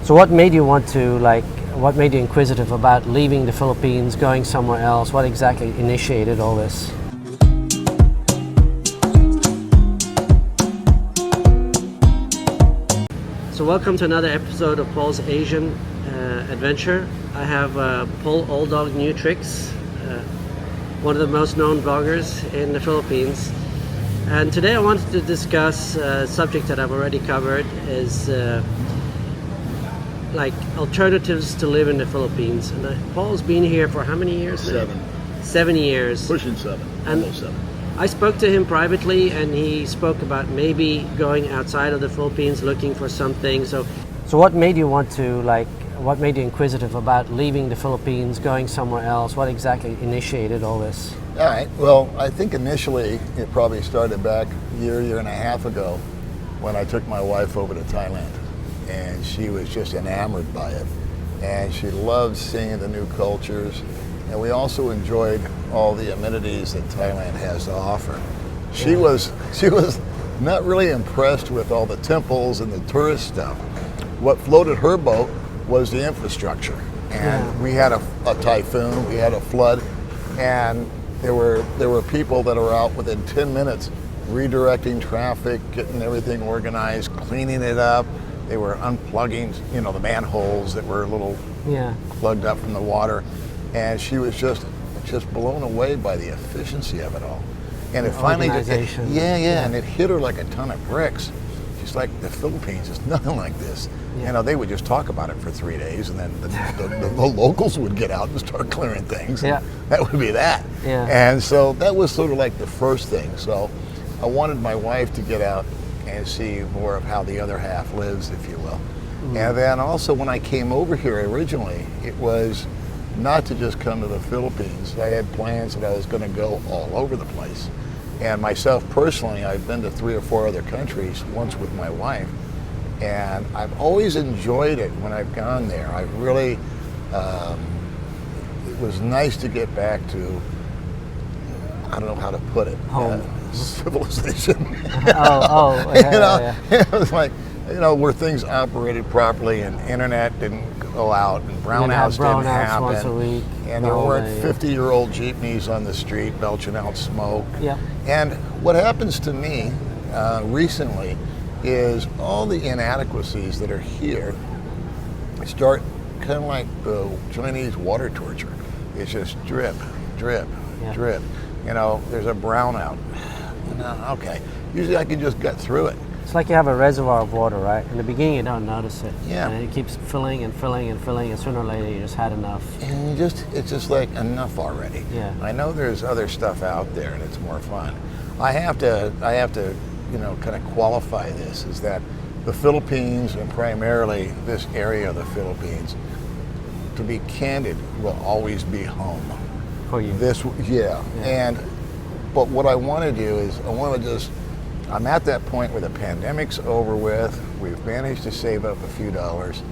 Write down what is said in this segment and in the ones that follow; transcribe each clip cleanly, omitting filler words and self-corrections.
So what made you want to, what made you inquisitive about leaving the Philippines, going somewhere else? What exactly initiated all this? So welcome to another episode of Paul's Asian Adventure. I have Paul Old Dog New Tricks, one of the most known bloggers in the Philippines. And today I wanted to discuss a subject that I've already covered, is like alternatives to live in the Philippines. And Paul's been here for how many years now? 7. 7 years. Pushing 7. Almost 7. I spoke to him privately, and he spoke about maybe going outside of the Philippines, looking for something. So what made you want to, what made you inquisitive about leaving the Philippines, going somewhere else? What exactly initiated all this? All right. Well, I think initially it probably started back a year and a half ago when I took my wife over to Thailand. And she was just enamored by it. And she loved seeing the new cultures. And we also enjoyed all the amenities that Thailand has to offer. She was not really impressed with all the temples and the tourist stuff. What floated her boat was the infrastructure. And we had a typhoon, we had a flood, and there were people that are out within 10 minutes redirecting traffic, getting everything organized, cleaning it up. They were unplugging, the manholes that were a little plugged up from the water. And she was just blown away by the efficiency of it all. And it finally, and it hit her like a ton of bricks. She's like, the Philippines is nothing like this. Yeah. They would just talk about it for 3 days, and then the locals would get out and start clearing things. Yeah. That would be that. Yeah. And so that was sort of like the first thing. So I wanted my wife to get out and see more of how the other half lives, if you will. And then also when I came over here originally, it was not to just come to the Philippines. I had plans that I was going to go all over the place. And myself personally, I've been to 3 or 4 other countries, once with my wife. And I've always enjoyed it when I've gone there. I really, it was nice to get back to, I don't know how to put it. Home. Civilization. It was like, where things operated properly and internet didn't go out and brownouts didn't happen. Once a week, and there weren't 50-year-old jeepneys on the street belching out smoke. Yeah. And what happens to me recently is all the inadequacies that are here start kind of like the Chinese water torture. It's just drip, drip, drip. There's a brownout. Okay. Usually I can just get through it. It's like you have a reservoir of water, right? In the beginning you don't notice it. Yeah. And it keeps filling and filling and filling, and sooner or later you just had enough. And it's just like enough already. Yeah. I know there's other stuff out there and it's more fun. I have to kind of qualify this, is that the Philippines, and primarily this area of the Philippines, to be candid, will always be home. For you. But what I want to do is I'm at that point where the pandemic's over with. We've managed to save up a few dollars.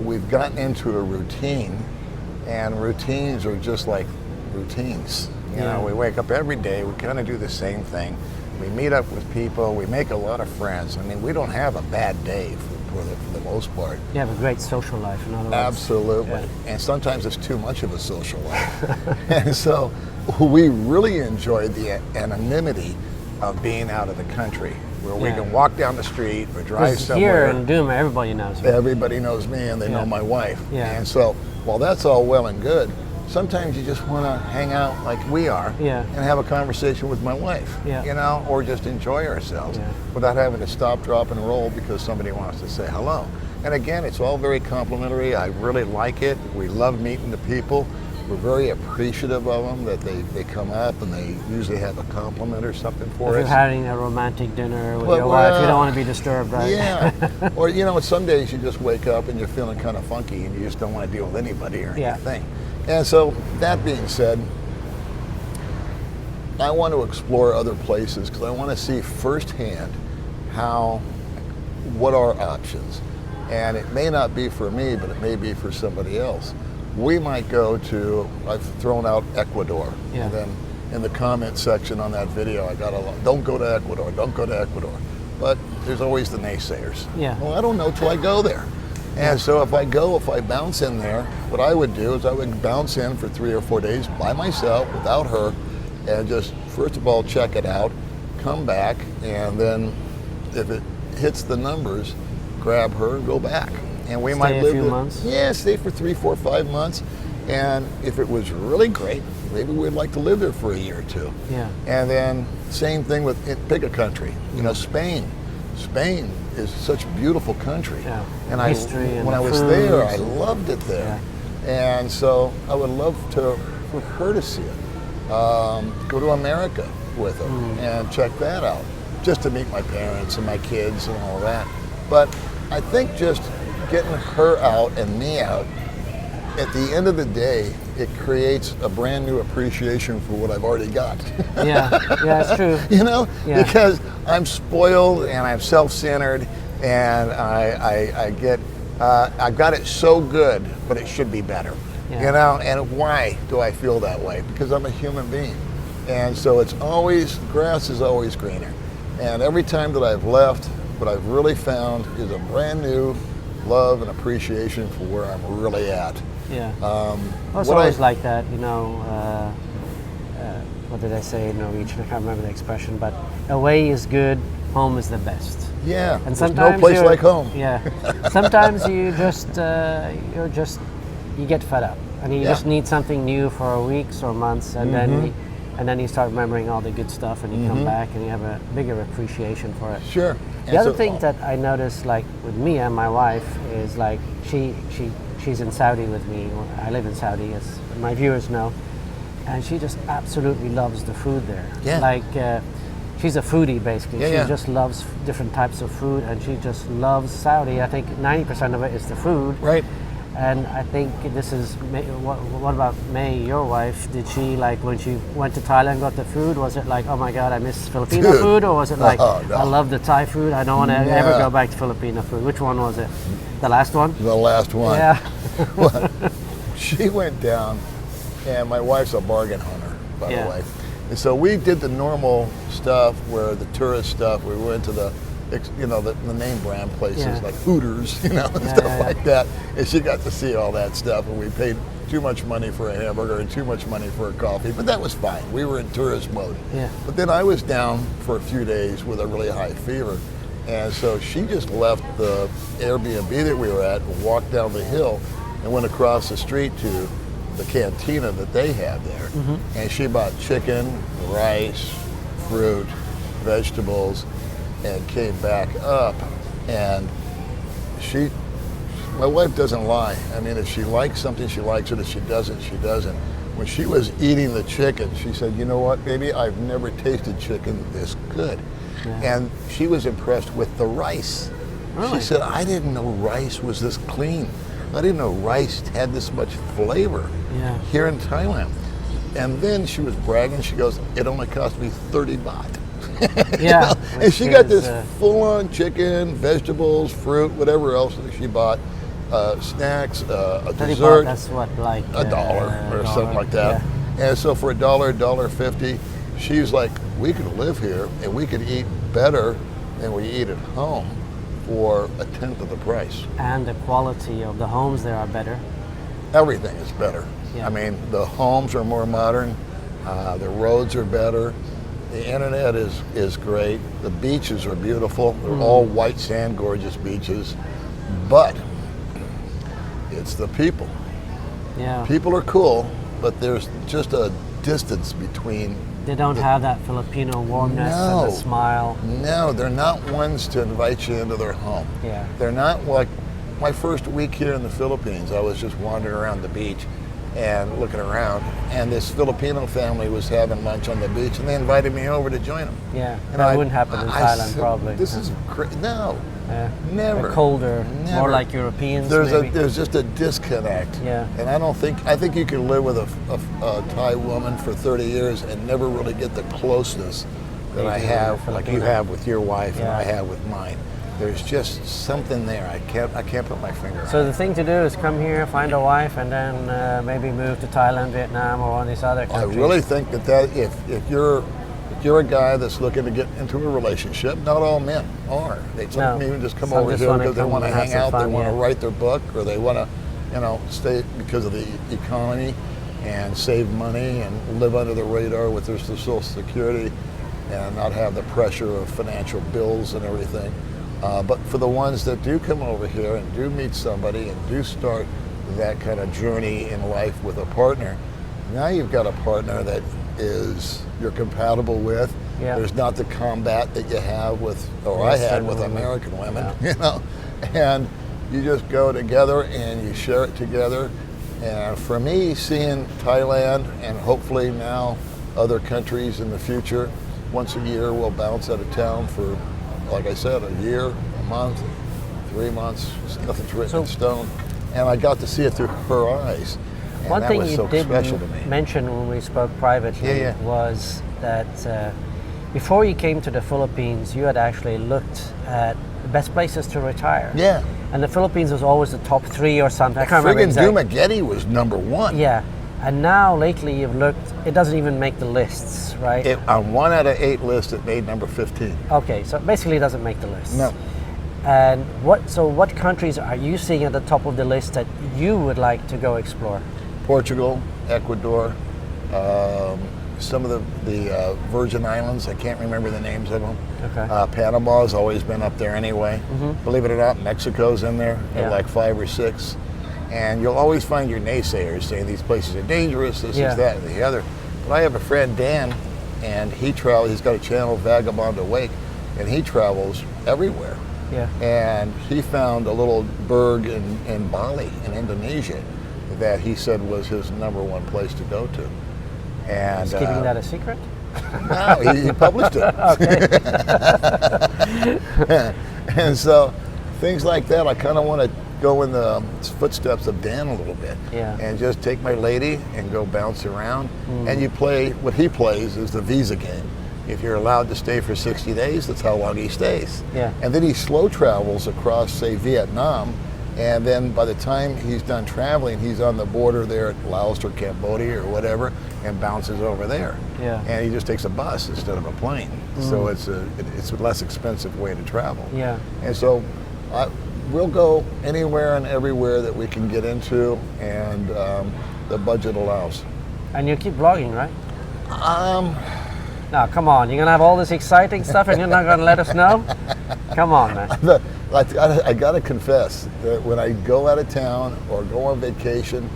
We've gotten into a routine, and routines are just like routines. We wake up every day, we kind of do the same thing. We meet up with people, we make a lot of friends. I mean, we don't have a bad day for the most part. You have a great social life, in other words. Absolutely. Yeah. And sometimes it's too much of a social life. And so we really enjoyed the anonymity of being out of the country, where we can walk down the street or drive somewhere. Here in Doom, everybody knows me. Everybody knows me, and they know my wife. Yeah. And so while that's all well and good, sometimes you just want to hang out like we are and have a conversation with my wife, or just enjoy ourselves without having to stop, drop, and roll because somebody wants to say hello. And again, it's all very complimentary. I really like it. We love meeting the people. We're very appreciative of them, that they come up and they usually have a compliment or something for us. If you're having a romantic dinner with your wife, you don't want to be disturbed, right? Yeah. Or, some days you just wake up and you're feeling kind of funky and you just don't want to deal with anybody or anything. And so, that being said, I want to explore other places because I want to see firsthand what are options. And it may not be for me, but it may be for somebody else. We might go to, I've thrown out Ecuador. Yeah. And then in the comment section on that video, I got a lot, don't go to Ecuador, don't go to Ecuador. But there's always the naysayers. Yeah. Well, I don't know till I go there. And so if I bounce in there, what I would do is I would bounce in for 3 or 4 days by myself without her, and just first of all check it out, come back, and then if it hits the numbers, grab her and go back. And we might live a few months. Yeah, stay for 3, 4, 5 months. And if it was really great, maybe we'd like to live there for a year or two. Yeah. And then same thing with pick a country. You know, Spain. Spain is such a beautiful country. Yeah. And History and when I was food. there, I loved it there. Yeah. And so I would love for her to see it. Go to America with her and check that out, just to meet my parents and my kids and all that. But I think just getting her out and me out, at the end of the day, it creates a brand new appreciation for what I've already got. Yeah, it's true. You know, Yeah. because I'm spoiled and I'm self-centered, and I've got it so good, but it should be better. Yeah. You know, and why do I feel that way? Because I'm a human being, and so it's always, grass is always greener. And every time that I've left, what I've really found is a brand new love and appreciation for where I'm really at. Yeah. It's always like that, you know. What did I say in Norwegian? I can't remember the expression, but away is good, home is the best. Yeah. And there's sometimes no place like home. Yeah. Sometimes you get fed up, and you just need something new for weeks or months, and then you start remembering all the good stuff, and you come back and you have a bigger appreciation for it. Sure. The other thing that I noticed, like with me and my wife, is like she's in Saudi with me. I live in Saudi, as my viewers know, and she just absolutely loves the food there. Yeah. Like she's a foodie basically. Yeah, She just loves different types of food, and she just loves Saudi. I think 90% of it is the food. Right. And I think this is, what about May, your wife? Did she, like, when she went to Thailand and got the food, was it like, oh my God, I miss Filipino food? Or was it like, no. I love the Thai food, I don't want to ever go back to Filipino food? Which one was it? The last one? The last one. Yeah. Well, she went down, and my wife's a bargain hunter, by the way. And so we did the normal stuff, where the tourist stuff, we went to the name brand places like Hooters, and stuff like that. And she got to see all that stuff, and we paid too much money for a hamburger and too much money for a coffee, but that was fine. We were in tourist mode. Yeah. But then I was down for a few days with a really high fever, and so she just left the Airbnb that we were at and walked down the hill and went across the street to the cantina that they have there. And she bought chicken, rice, fruit, vegetables, and came back up. And my wife doesn't lie. I mean, if she likes something, she likes it. If she doesn't, she doesn't. When she was eating the chicken, she said, you know what, baby, I've never tasted chicken this good. Yeah. And she was impressed with the rice. Really? She said, I didn't know rice was this clean. I didn't know rice had this much flavor here in Thailand. And then she was bragging. She goes, it only cost me 30 baht. Yeah. And she got this full-on chicken, vegetables, fruit, whatever else that she bought, snacks, a dessert. That's what, like $1 or something like that. Yeah. And so for $1.50, she's like, we could live here and we could eat better than we eat at home for a tenth of the price. And the quality of the homes there are better. Everything is better. Yeah. I mean, the homes are more modern, the roads are better, the internet is great, the beaches are beautiful, they're all white sand, gorgeous beaches, but it's the people. Yeah. People are cool, but there's just a distance between. They don't have that Filipino warmness and the smile. No, they're not ones to invite you into their home. Yeah. They're not like, my first week here in the Philippines, I was just wandering around the beach and looking around, and this Filipino family was having lunch on the beach, and they invited me over to join them. Yeah, and that wouldn't happen in Thailand, said, probably. This is no, never. They're colder, never. more like Europeans. There's just a disconnect. Yeah. And I think you can live with a Thai woman for 30 years and never really get the closeness that I have, like you have with your wife and I have with mine. There's just something there. I can't put my finger on. So the thing to do is come here, find a wife, and then maybe move to Thailand, Vietnam, or one of these other countries. I really think that if you're a guy that's looking to get into a relationship, not all men are. Some even just come over here because they want to hang out, they want to write their book, or they want to, stay because of the economy and save money and live under the radar with their Social Security and not have the pressure of financial bills and everything. But for the ones that do come over here and do meet somebody and do start that kind of journey in life with a partner, now you've got a partner that you're compatible with. Yeah. There's not the combat that you have with, or I had with American women, and you just go together and you share it together. And for me, seeing Thailand and hopefully now other countries in the future, once a year we'll bounce out of town for, like I said, a year, a month, 3 months. Nothing's written in stone. And I got to see it through her eyes. And one thing you did me. mention when we spoke privately was that before you came to the Philippines, you had actually looked at the best places to retire. Yeah. And the Philippines was always the top 3 or something. I can't remember exactly. Dumaguete was number 1. Yeah. And now lately you've looked, it doesn't even make the lists, right? On 1 out of 8 lists, it made number 15. Okay, so basically it doesn't make the list. No. And what countries are you seeing at the top of the list that you would like to go explore? Portugal, Ecuador, some of the Virgin Islands. I can't remember the names of them. Okay. Panama has always been up there anyway. Mm-hmm. Believe it or not, Mexico's in there at like 5 or 6. And you'll always find your naysayers saying these places are dangerous, this is that and the other. But I have a friend, Dan, and he's got a channel, Vagabond Awake, and he travels everywhere. Yeah. And he found a little burg in Bali, in Indonesia, that he said was his number 1 place to go to. And he's keeping that a secret? No, he published it. And so things like that, I kind of want to go in the footsteps of Dan a little bit, and just take my lady and go bounce around. And you play, what he plays is the visa game. If you're allowed to stay for 60 days, that's how long he stays. Yeah. And then he slow travels across, say, Vietnam, and then by the time he's done traveling, he's on the border there at Laos or Cambodia or whatever, and bounces over there. Yeah. And he just takes a bus instead of a plane. So it's a less expensive way to travel. Yeah. And so we'll go anywhere and everywhere that we can get into, and the budget allows. And you keep vlogging, right? No, come on. You're going to have all this exciting stuff and you're not going to let us know? Come on, man. I got to confess that when I go out of town or go on vacation,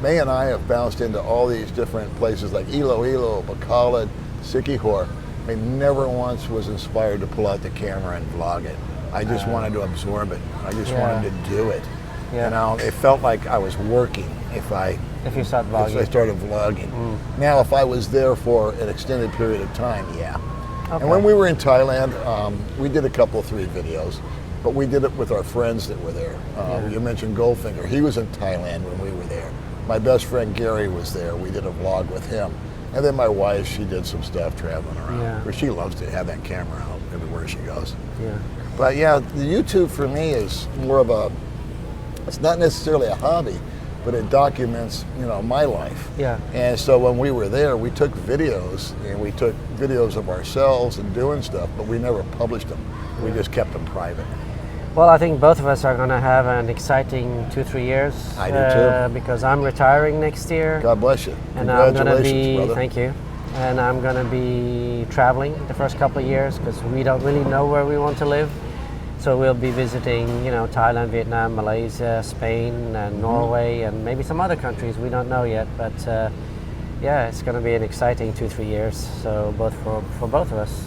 May and I have bounced into all these different places like Iloilo, Bacolod, Siquijor. I never once was inspired to pull out the camera and vlog it. I just wanted to absorb it. I just wanted to do it. Yeah. It felt like I was working if you start vlogging. If I started vlogging. Now, if I was there for an extended period of time, yeah. Okay. And when we were in Thailand, we did a couple of 3 videos, but we did it with our friends that were there. You mentioned Goldfinger. He was in Thailand when we were there. My best friend Gary was there. We did a vlog with him. And then my wife, she did some stuff traveling around. Where she loves to have that camera out everywhere she goes. Yeah. But yeah, the YouTube for me is more of it's not necessarily a hobby, but it documents, my life. Yeah. And so when we were there, we took videos, and we took videos of ourselves and doing stuff, but we never published them. We just kept them private. Well, I think both of us are going to have an exciting 2-3 years. I do too. Because I'm retiring next year. God bless you. And I'm going to Congratulations, be, brother. thank you. And I'm going to be traveling the first couple of years because we don't really know where we want to live. So we'll be visiting, Thailand, Vietnam, Malaysia, Spain, and Norway, and maybe some other countries we don't know yet. But it's going to be an exciting 2-3 years. So both for both of us.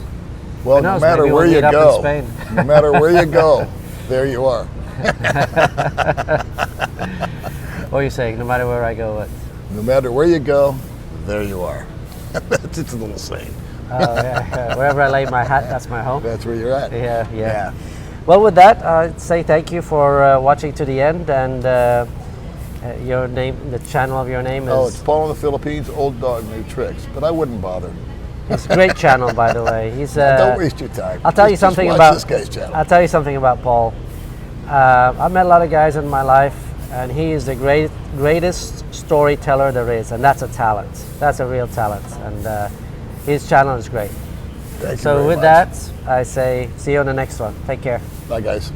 Well, no matter where you go, no matter where you go, there you are. What are you saying? No matter where I go, what? No matter where you go, there you are. That's a little saying. Wherever I lay my hat, that's my home. That's where you're at. Yeah. Well, with that, I'd say thank you for watching to the end, and your name, the channel of your name is... Oh, it's Paul in the Philippines, Old Dog, New Tricks, but I wouldn't bother. It's a great channel, by the way. He's don't waste your time. I'll tell you something watch about this guy's channel. I'll tell you something about Paul. I've met a lot of guys in my life, and he is the greatest storyteller there is, and that's a talent. That's a real talent, and his channel is great. Thank you So very with much. that, I say see you on the next one. Take care. Bye, guys.